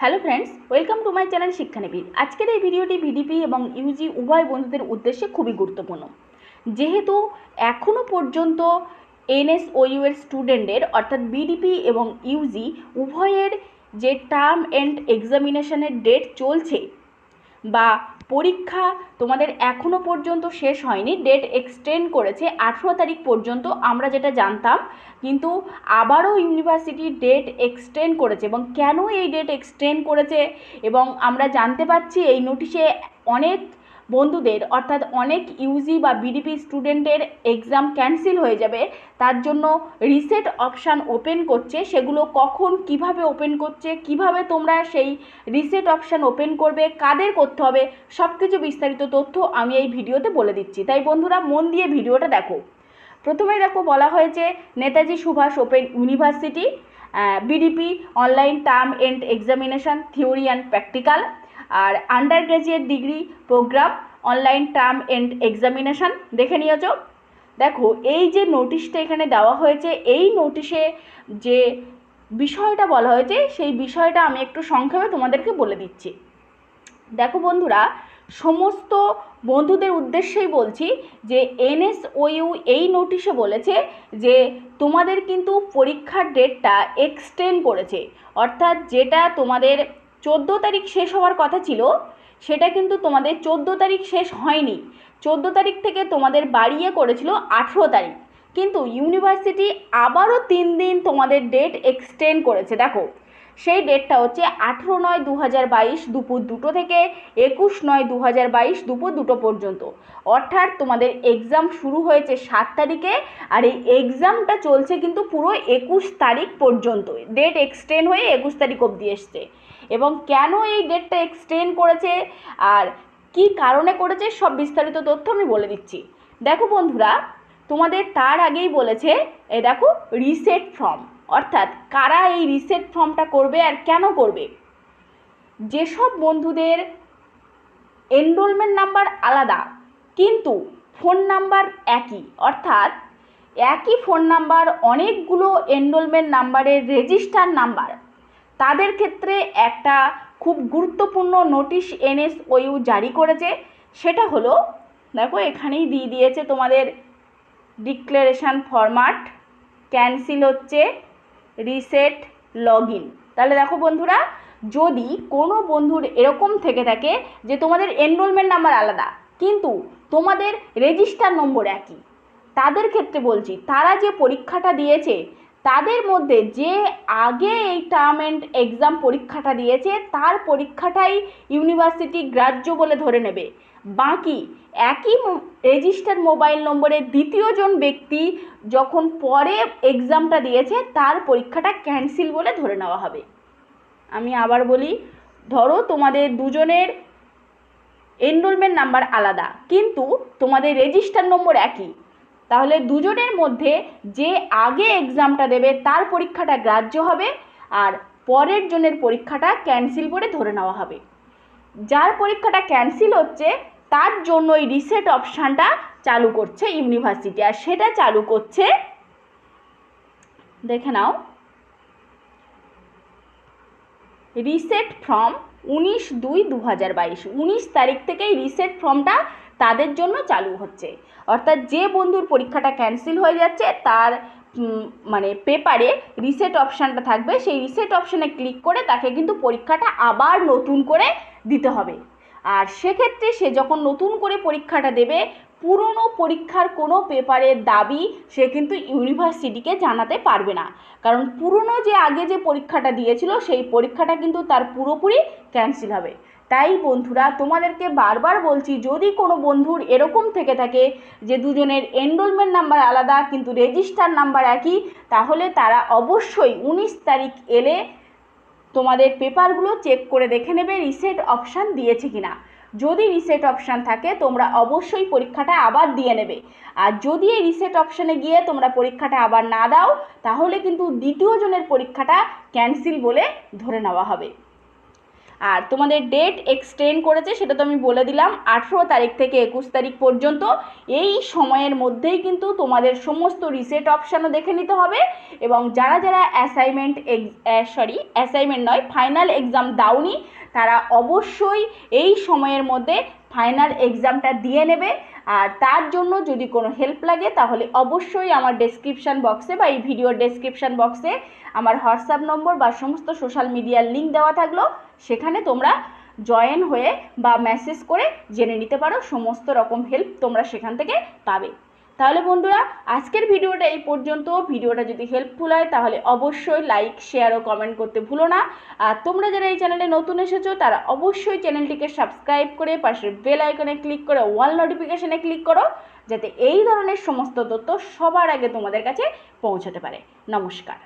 Hello friends, welcome to my channel শিক্ষা নিবিড়। আজকের এই ভিডিওটি ভিডিপি এবং ইউজি উভয় বন্ধুদের উদ্দেশ্যে খুবই গুরুত্বপূর্ণ, যেহেতু এখনও পর্যন্ত এনএসওইউ এর স্টুডেন্টদের অর্থাৎ বিডিপি এবং ইউজি উভয়ের যে টার্ম এন্ড এক্সামিনেশনের ডেট চলছে বা পরীক্ষা তোমাদের এখনও পর্যন্ত শেষ হয়নি, ডেট এক্সটেন্ড করেছে 18 তারিখ পর্যন্ত, আমরা যেটা জানতাম, কিন্তু আবারও ইউনিভার্সিটি ডেট এক্সটেন্ড করেছে। এবং কেন এই ডেট এক্সটেন্ড করেছে এবং আমরা জানতে পাচ্ছি এই নোটিশে অনেক বন্ধুদের অর্থাৎ অনেক ইউজি বা বিডিপি স্টুডেন্টের এক্সাম ক্যান্সেল হয়ে যাবে, তার জন্য রিসেট অপশান ওপেন করছে। সেগুলো কখন কিভাবে ওপেন করছে, কিভাবে তোমরা সেই রিসেট অপশান ওপেন করবে, কাদের করতে হবে, সব কিছু বিস্তারিত তথ্য আমি এই ভিডিওতে বলে দিচ্ছি। তাই বন্ধুরা মন দিয়ে ভিডিওটা দেখো। প্রথমেই দেখো বলা হয়েছে Netaji Subhas open university BDP online term end examination theory and practical, আর undergraduate degree programme online term end examination. দেখে নিয়েছো? দেখো এই যে নোটিশটা এখানে দেওয়া হয়েছে, এই নোটিশে যে বিষয়টা বলা হয়েছে সেই বিষয়টা আমি একটু সংক্ষেপে তোমাদেরকে বলে দিচ্ছি। দেখো বন্ধুরা, সমস্ত বন্ধুদের উদ্দেশ্যেই বলছি যে এনএসওইউ এই নোটিশে বলেছে যে তোমাদের কিন্তু পরীক্ষার ডেটটা এক্সটেন্ড করেছে, অর্থাৎ যেটা তোমাদের 14 তারিখ শেষ হওয়ার কথা ছিল সেটা কিন্তু তোমাদের 14 তারিখ শেষ হয়নি। 14 তারিখ থেকে তোমাদের বাড়িয়ে করেছিল 18 তারিখ, কিন্তু ইউনিভার্সিটি আবারও 3 দিন তোমাদের ডেট এক্সটেন্ড করেছে। দেখো সেই ডেটটা হচ্ছে 18/9/2022 দুপুর 2টো থেকে 21/9/2022 দুপুর 2টো পর্যন্ত। অর্থাৎ তোমাদের এক্সাম শুরু হয়েছে 7 তারিখে আর এই এক্সামটা চলছে কিন্তু পুরো 21 তারিখ পর্যন্ত। ডেট এক্সটেন্ড হয়ে 21 তারিখ অবধি এসছে। এবং কেন এই ডেটটা এক্সটেন্ড করেছে আর কি কারণে করেছে সব বিস্তারিত তথ্য আমি বলে দিচ্ছি। দেখো বন্ধুরা, তোমাদের তার আগেই বলেছে এই দেখো রিসেট ফর্ম, অর্থাৎ কারা এই রিসেট ফর্মটা করবে আর কেন করবে। যেসব বন্ধুদের এনরোলমেন্ট নাম্বার আলাদা কিন্তু ফোন নাম্বার একই, অর্থাৎ একই ফোন নাম্বার অনেকগুলো এনরোলমেন্ট নাম্বারের রেজিস্টার নাম্বার, তাদের ক্ষেত্রে একটা খুব গুরুত্বপূর্ণ নোটিশ এনএসওইউ জারি করেছে। সেটা হলো, দেখো এখানেই দিয়ে দিয়েছে তোমাদের ডিক্লারেশান ফরম্যাট, ক্যান্সেল হচ্ছে, রিসেট লগ ইন। তাহলে দেখো বন্ধুরা, যদি কোনো বন্ধুর এরকম থেকে থাকে যে তোমাদের এনরোলমেন্ট নাম্বার আলাদা কিন্তু তোমাদের রেজিস্টার নম্বর একই, তাদের ক্ষেত্রে বলছি, তারা যে পরীক্ষাটা দিয়েছে তাদের মধ্যে যে আগে এই টার্ম অ্যান্ড এক্সাম পরীক্ষাটা দিয়েছে তার পরীক্ষাটাই ইউনিভার্সিটি গ্রাহ্য বলে ধরে নেবে। বাকি একই রেজিস্টার মোবাইল নম্বরের দ্বিতীয়জন ব্যক্তি যখন পরে এক্সামটা দিয়েছে তার পরীক্ষাটা ক্যান্সেল বলে ধরে নেওয়া হবে। আমি আবার বলি, ধরো তোমাদের দুজনের এনরোলমেন্ট নাম্বার আলাদা কিন্তু তোমাদের রেজিস্টার নম্বর একই, তাহলে দুজনের মধ্যে যে আগে এক্সামটা দেবে তার পরীক্ষাটা গ্রাহ্য হবে আর পরের জনের পরীক্ষাটা ক্যান্সেল করে ধরে নেওয়া হবে। যার পরীক্ষাটা ক্যান্সেল হচ্ছে তার জন্য এই রিসেট অপশানটা চালু করছে ইউনিভার্সিটি, আর সেটা চালু করছে, দেখে নাও, রিসেট ফর্ম 19/2/2022, 19 তারিখ থেকে এই রিসেট ফর্মটা তাদের জন্য চালু হচ্ছে। অর্থাৎ যে বন্ধুর পরীক্ষাটা ক্যান্সেল হয়ে যাচ্ছে তার মানে পেপারে রিসেট অপশানটা থাকবে, সেই রিসেট অপশানে ক্লিক করে তাকে কিন্তু পরীক্ষাটা আবার নতুন করে দিতে হবে। আর সেক্ষেত্রে সে যখন নতুন করে পরীক্ষাটা দেবে, পুরনো পরীক্ষার কোনো পেপারের দাবি সে কিন্তু ইউনিভার্সিটিকে জানাতে পারবে না, কারণ পুরনো যে আগে যে পরীক্ষাটা দিয়েছিল সেই পরীক্ষাটা কিন্তু তার পুরোপুরি ক্যান্সেল হবে। তাই বন্ধুরা তোমাদেরকে বারবার বলছি, যদি কোনো বন্ধুর এরকম থেকে থাকে যে দুজনের এনরোলমেন্ট নাম্বার আলাদা কিন্তু রেজিস্টার নাম্বার একই, তাহলে তারা অবশ্যই 19 তারিখ এলে তোমাদের পেপারগুলো চেক করে দেখে নেবে রিসেট অপশান দিয়েছে কিনা। যদি রিসেট অপশান থাকে তোমরা অবশ্যই পরীক্ষাটা আবার দিয়ে নেবে, আর যদি এই রিসেট অপশানে গিয়ে তোমরা পরীক্ষাটা আবার না দাও তাহলে কিন্তু দ্বিতীয় জনের পরীক্ষাটা ক্যান্সেল বলে ধরে নেওয়া হবে। আর তোমাদের ডেট এক্সটেন্ড করেছে সেটা তো আমি বলে দিলাম 18 তারিখ থেকে 21 তারিখ পর্যন্ত। এই সময়ের মধ্যেই কিন্তু তোমাদের সমস্ত রিসেট অপশানও দেখে নিতে হবে এবং যারা যারা ফাইনাল এক্সাম দাওনি তারা অবশ্যই এই সময়ের মধ্যে ফাইনাল এক্সামটা দিয়ে নেবে। আর তার জন্য যদি কোনো হেল্প লাগে তাহলে অবশ্যই আমার ডেসক্রিপশান বক্সে বা এই ভিডিওর ডেসক্রিপশান বক্সে আমার হোয়াটসঅ্যাপ নম্বর বা সমস্ত সোশ্যাল মিডিয়ার লিঙ্ক দেওয়া থাকলো, সেখানে তোমরা জয়েন হয়ে বা মেসেজ করে জেনে নিতে পারো, সমস্ত রকম হেল্প তোমরা সেখান থেকে পাবে। তাহলে বন্ধুরা আজকের ভিডিওটা এই পর্যন্ত। ভিডিওটা যদি হেল্পফুল হয় তাহলে অবশ্যই লাইক, শেয়ার ও কমেন্ট করতে ভুলো না। আর তোমরা যারা এই চ্যানেলে নতুন এসেছো তারা অবশ্যই চ্যানেলটিকে সাবস্ক্রাইব করে পাশের বেল আইকনে ক্লিক করে অল নোটিফিকেশনে ক্লিক করো, যাতে এই ধরনের সমস্ত তথ্য সবার আগে তোমাদের কাছে পৌঁছাতে পারে। নমস্কার।